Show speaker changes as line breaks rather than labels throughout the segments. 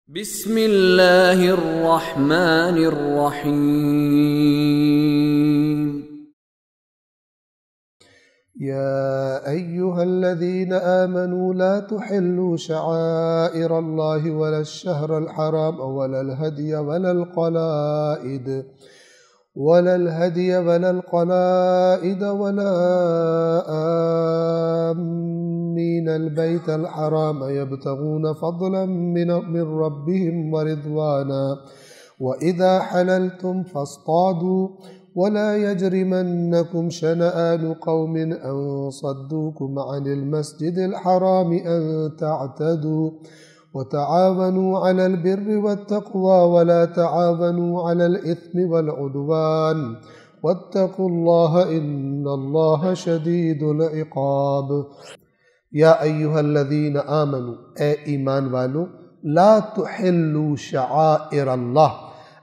بسم اللہ الرحمن الرحیم
يا أيها الذين آمنوا لا تحلوا شعائر الله ولا الشهر الحرام ولا الهدي ولا القلائد ولا آمين البيت الحرام يبتغون فضلا من ربهم ورضوانا وإذا حللتم فاصطادوا ولا يجرمنكم شنآن قوم أن صدوكم عن المسجد الحرام أن تعتدوا وتعاونوا على البر والتقوى ولا تعاونوا على الإثم والعدوان واتقوا الله إن الله شديد العقاب یا ایھا الذین آمنوا اے ایمان والو لا تحلوا شعائر اللہ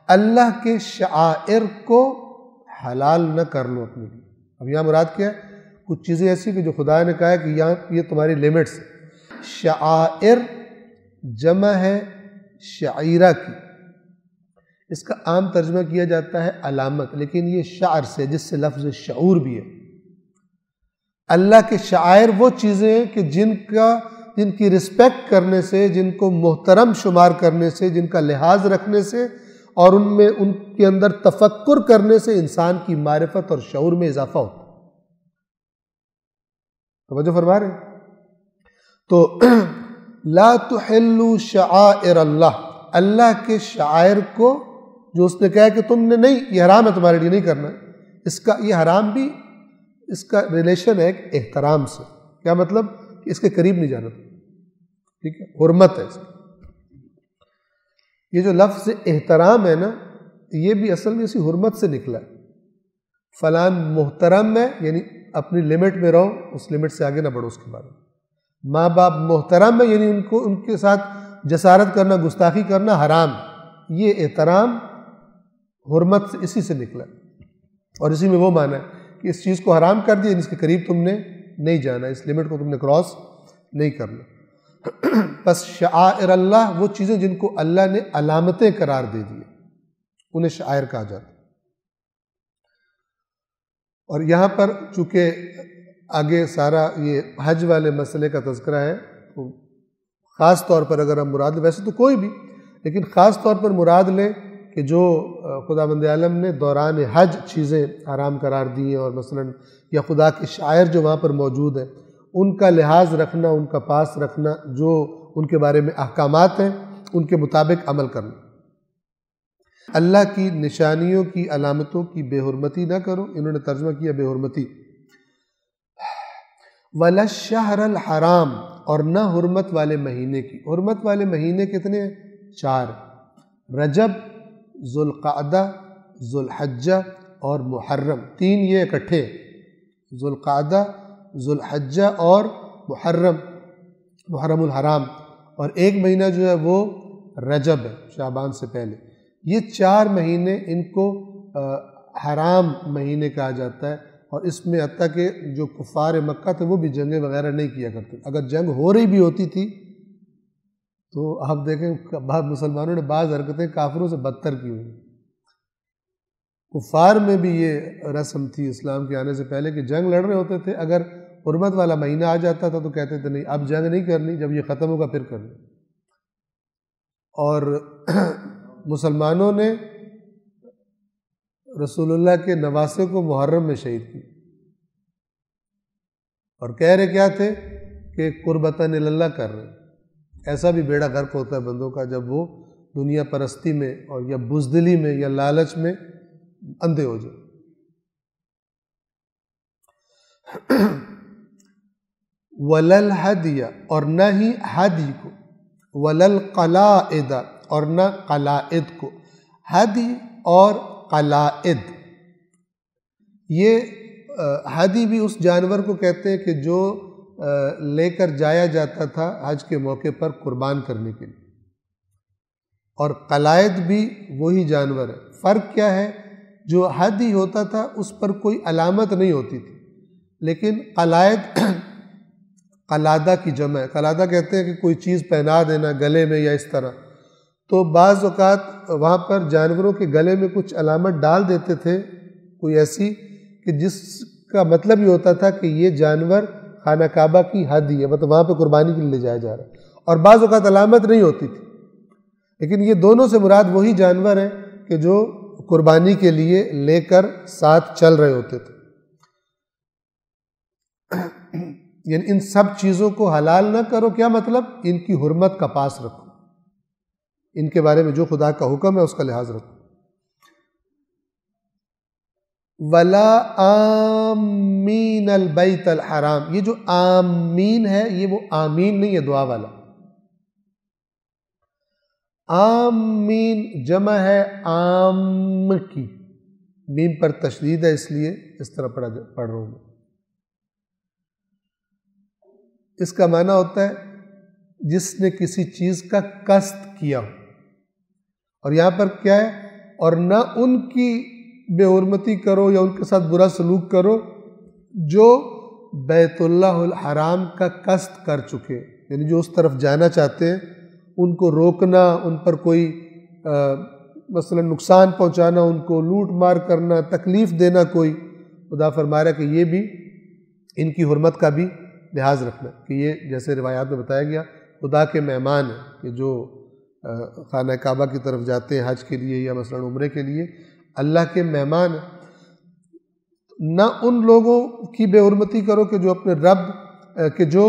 اللہ کے شعائر کو حلال نہ کر لو اپنے لیے۔ اب یہاں مراد کیا ہے؟ کچھ چیزیں ایسی کہ جو خدا نے کہا ہے کہ یہاں یہ تمہاری لیمٹس ہیں۔ شعائر جمع ہے شعیرہ کی، اس کا عام ترجمہ کیا جاتا ہے علامت، لیکن یہ شعر سے جس سے لفظ شعور بھی ہے۔ اللہ کے شعائر وہ چیزیں ہیں کہ جن کی رسپیکٹ کرنے سے، جن کو محترم شمار کرنے سے، جن کا لحاظ رکھنے سے اور ان کے اندر تفکر کرنے سے انسان کی معرفت اور شعور میں اضافہ ہوتا ہے۔ توجہ فرما رہے ہیں؟ تو لا تحلوا شعائر اللہ، اللہ کے شعائر کو جو اس نے کہا کہ تم نے نہیں، یہ حرام ہے تمہارے لیے نہیں کرنا، یہ حرام بھی اس کا ریلیشن ہے ایک احترام سے۔ کیا مطلب؟ کہ اس کے قریب نہیں جانا، ٹھیک ہے، حرمت ہے اس کی۔ یہ جو لفظ احترام ہے نا، یہ بھی اصل میں اسی حرمت سے نکلا ہے۔ فلان محترم ہے، یعنی اپنی لمٹ میں رہو، اس لمٹ سے آگے نہ بڑھو اس کے بارے میں۔ ماں باپ محترم ہے، یعنی ان کے ساتھ جسارت کرنا، گستاخی کرنا حرام۔ یہ احترام حرمت سے اسی سے نکلا ہے، اور اسی میں وہ معنی ہے کہ اس چیز کو حرام کر دیا، اس کے قریب تم نے نہیں جانا، اس لمٹ کو تم نے کراس نہیں کرنا۔ بس شعائر اللہ وہ چیزیں جن کو اللہ نے علامتیں قرار دے دی، انہیں شعائر کہا جاتا ہے۔ اور یہاں پر چونکہ آگے سارا یہ حج والے مسئلے کا تذکرہ ہے، تو خاص طور پر اگر ہم مراد لیں، ویسے تو کوئی بھی، لیکن خاص طور پر مراد لیں کہ جو خداوند عالم نے دوران حج چیزیں حرام قرار دی ہیں، اور مثلا یا خدا کے شاعر جو وہاں پر موجود ہیں ان کا لحاظ رکھنا، ان کا پاس رکھنا، جو ان کے بارے میں احکامات ہیں ان کے مطابق عمل کرنا۔ اللہ کی نشانیوں کی، علامتوں کی بے حرمتی نہ کرو، انہوں نے ترجمہ کیا بے حرمتی۔ وَلَا الشَّهْرَ الْحَرَامِ، اور نہ حرمت والے مہینے کی۔ حرمت والے مہینے کتنے ہیں؟ 4، رجب، ذوالقعدہ، ذوالحجہ اور محرم۔ 3 یہ اکٹھے، ذوالقعدہ، ذوالحجہ اور محرم الحرام، اور ایک مہینہ جو ہے وہ رجب ہے، شعبان سے پہلے۔ یہ 4 مہینے ان کو حرام مہینے کہا جاتا ہے، اور اس میں حتیٰ کہ جو کفار مکہ تھے وہ بھی جنگیں وغیرہ نہیں کیا کرتے۔ اگر جنگ ہو رہی بھی ہوتی تھی تو آپ دیکھیں بعض مسلمانوں نے بعض حرکتیں کافروں سے بدتر کی ہوئی۔ کفار میں بھی یہ رسم تھی اسلام کے آنے سے پہلے کہ جنگ لڑ رہے ہوتے تھے، اگر حرمت والا مہینہ آ جاتا تھا تو کہتے تھے نہیں اب جنگ نہیں کرنی، جب یہ ختم ہوگا پھر کرنی۔ اور مسلمانوں نے رسول اللہ کے نواسے کو محرم میں شہید کی، اور کہہ رہے کیا تھے کہ قربتاً اللہ کر رہے ہیں۔ ایسا بھی بیڑا غرق ہوتا ہے بندوں کا جب وہ دنیا پرستی میں اور یا بزدلی میں یا لالچ میں اندھے ہو جائے۔ وَلَا الْهَدْيَ، اور نہ ہی ہدی کو، وَلَا الْقَلَائِدَ، اور نہ قلائد کو۔ ہدی اور قلائد، یہ ہدی بھی اس جانور کو کہتے ہیں کہ جو لے کر جایا جاتا تھا حج کے موقع پر قربان کرنے کے لیے، اور قلائد بھی وہی جانور ہے۔ فرق کیا ہے؟ جو ہدی ہوتا تھا اس پر کوئی علامت نہیں ہوتی تھی، لیکن قلائد قلادہ کی جمع ہے۔ قلادہ کہتے ہیں کہ کوئی چیز پہنا دینا گلے میں یا اس طرح، تو بعض اوقات وہاں پر جانوروں کے گلے میں کچھ علامت ڈال دیتے تھے کوئی ایسی کہ جس کا مطلب یہ ہوتا تھا کہ یہ جانور خانہ کعبہ کی حد ہی ہے، مطلب وہاں پہ قربانی کے لیے لے جایا جا رہا ہے، اور بعض اوقات علامت نہیں ہوتی تھی، لیکن یہ دونوں سے مراد وہی جانور ہیں کہ جو قربانی کے لیے لے کر ساتھ چل رہے ہوتے تھے۔ یعنی ان سب چیزوں کو حلال نہ کرو، کیا مطلب؟ ان کی حرمت کا پاس رکھو، ان کے بارے میں جو خدا کا حکم ہے اس کا لحاظ رکھو۔ وَلَا آمین البیت الحرام، یہ جو آمین ہے یہ وہ آمین نہیں ہے دعا والا، آمین جمع ہے عام کی، میم پر تشدید ہے اس لیے اس طرح پڑھ رہا ہوں میں۔ اس کا معنی ہوتا ہے جس نے کسی چیز کا قصد کیا ہو، اور یہاں پر کیا ہے؟ اور نہ ان کی بے حرمتی کرو یا ان کے ساتھ برا سلوک کرو جو بیت اللہ الحرام کا قصد کر چکے، یعنی جو اس طرف جانا چاہتے ہیں ان کو روکنا، ان پر کوئی مثلا نقصان پہنچانا، ان کو لوٹ مار کرنا، تکلیف دینا کوئی، خدا فرما رہا ہے کہ یہ بھی ان کی حرمت کا بھی لحاظ رکھنا، کہ یہ جیسے روایات میں بتایا گیا خدا کے مہمان ہیں کہ جو خانہ کعبہ کی طرف جاتے ہیں حج کے لیے یا مثلا عمرے کے لیے، اللہ کے مہمان ہیں۔ نہ ان لوگوں کی بے حرمتی کرو کہ جو اپنے رب کہ جو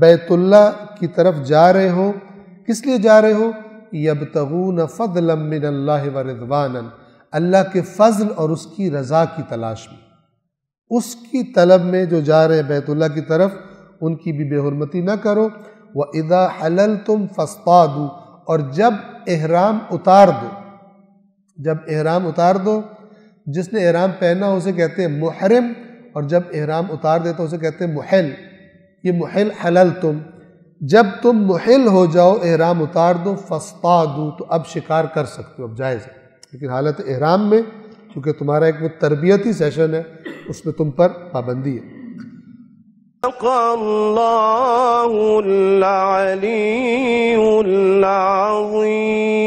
بیت اللہ کی طرف جا رہے ہوں، کس لیے جا رہے ہوں؟ یبتغون فضلا من اللہ ورضوانا، اللہ کے فضل اور اس کی رضا کی تلاش میں، اس کی طلب میں جو جا رہے ہیں بیت اللہ کی طرف، ان کی بھی بے حرمتی نہ کرو۔ وَإِذَا حَلَلْتُمْ فَاصْطَادُوا، اور جب احرام اتار دو، جب احرام اتار دو، جس نے احرام پہنا اسے کہتے ہیں محرم، اور جب احرام اتار دیتا اسے کہتے ہیں محل۔ یہ محل حللتم، جب تم محل ہو جاؤ احرام اتار دو، فاصطادوا، تو اب شکار کر سکتے ہو، اب جائز ہے، لیکن حالت احرام میں کیونکہ تمہارا ایک وہ تربیتی سیشن ہے اس میں تم پر پابندی ہے۔
اللہ العلی العظیم۔